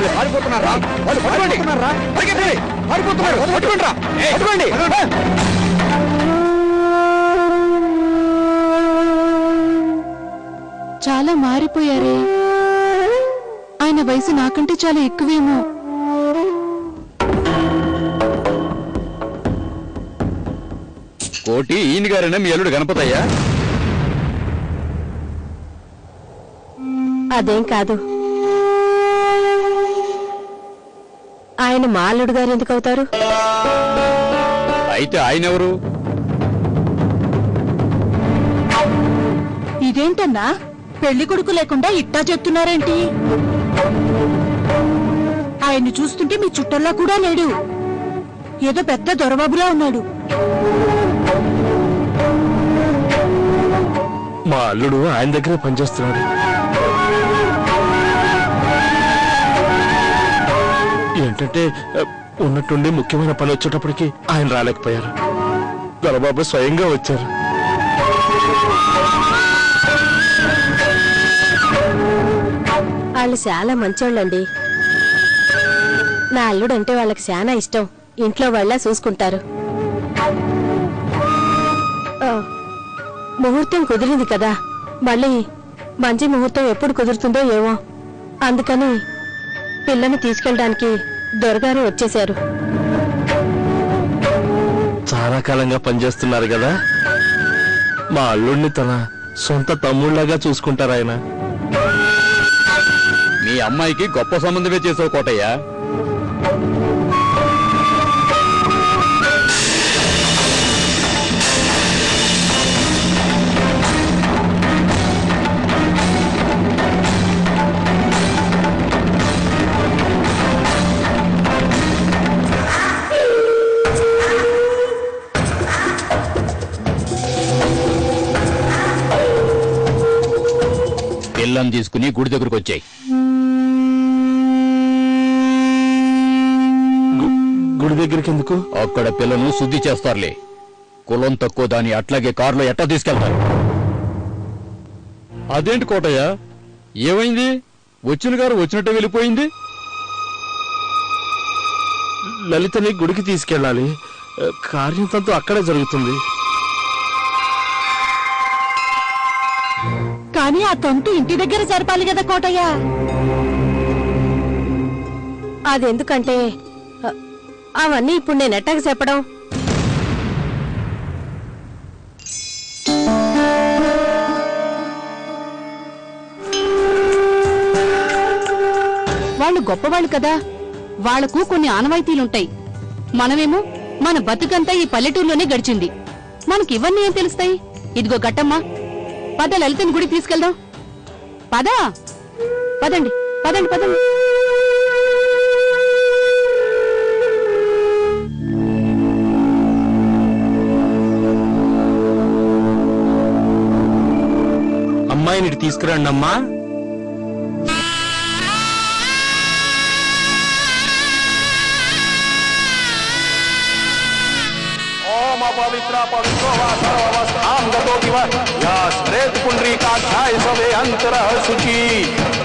వాళ్ళు పారిపోతున్నారా? వాళ్ళు పట్టుకుంటున్నారా? పరిగెత్తండి, పారిపోతున్నారు, పట్టుకుంటారా? పట్టుకోండి. చాలా మారిపోయారే. ఆయన వయసు నాకంటే చాలా ఎక్కువేమో. కోటి ఈయన గారైనా మీ అల్లుడు గణపతయ్యా? అదేం కాదు. ఆయన మా అల్లుడు గారు ఎందుకు అవుతారు? అయితే ఆయన ఎవరు? ఇదేంటన్నా పెళ్లి కొడుకు లేకుండా ఇట్టా చెప్తున్నారేంటి? ఆయన్ని చూస్తుంటే మీ చుట్టల్లా కూడా లేడు. ఏదో పెద్ద దొరబాబులా ఉన్నాడు. మా అల్లుడు ఆయన దగ్గరే పనిచేస్తున్నాడు. ఏంటంటే ఉన్నట్టుండి ముఖ్యమైన పని వచ్చేటప్పటికి ఆయన రాలేకపోయారు. దొరబాబు స్వయంగా వచ్చారు. వాళ్ళు చాలా మంచోళ్ళండి. నా అల్లుడు అంటే వాళ్ళకి చాలా ఇష్టం. ఇంట్లో వాళ్ళ చూసుకుంటారు. ముహూర్తం కుదిరింది కదా, మళ్ళీ మంచి ముహూర్తం ఎప్పుడు కుదురుతుందో ఏమో. అందుకని పిల్లని తీసుకెళ్ళడానికి దొరగారు వచ్చేశారు. చాలా కాలంగా పనిచేస్తున్నారు కదా. మా అల్లుడిని తన సొంత తమ్ముళ్లాగా చూసుకుంటారు ఆయన. మీ అమ్మాయికి గొప్ప సంబంధమే చేసావు కోటయ్య. పిల్లని తీసుకుని గుడి దగ్గరకు వచ్చాయి. గుడి దగ్గరికి ఎందుకు? అక్కడ పిల్లను శుద్ధి చేస్తారులే. కులం తక్కువ దాన్ని అట్లాగే కారులో ఎట్టా తీసుకెళ్తారు? అదేంటి కోటయ్య, ఏమైంది? వచ్చిన గారు వచ్చినట్టే వెళ్ళిపోయింది. లలితని గుడికి తీసుకెళ్ళాలి. కార్యం తంతు అక్కడే జరుగుతుంది. కానీ ఆ తంతు ఇంటి దగ్గర జరపాలి కదా కోటయ్య. అదెందుకంటే అవన్నీ ఇప్పుడు నేను ఎట్టగా చెప్పడం? వాళ్ళు గొప్పవాళ్ళు కదా, వాళ్లకు కొన్ని ఆనవాయితీలుంటాయి. మనమేమో మన బతుకంతా ఈ పల్లెటూరులోనే గడిచింది. మనకి ఇవన్నీ ఏం తెలుస్తాయి? ఇదిగో గట్టమ్మా, పద లలితని గుడికి తీసుకెళ్దాం. పదా, పదండి పదండి పదండి. అమ్మాయిని తీసుకురండి అమ్మా. पवित्र पवित्रो वा सर्ववस्थां गतो दिव या स्मृत पुंडरीकाक्षाय सवे अंतरः शुचि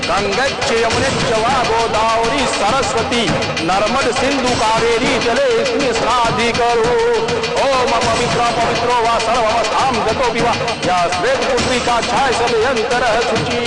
गंगच्च यमुनेच्च वा गोदावरी सरस्वती नर्मद सिंधु कावेरी जलेऽस्मिन् स्नाधिकरो ओम पवित्र पवित्रो वा सर्ववस्थां गतो दिव या स्मृत पुंडरीकाक्षाय सवे अंतरः शुचि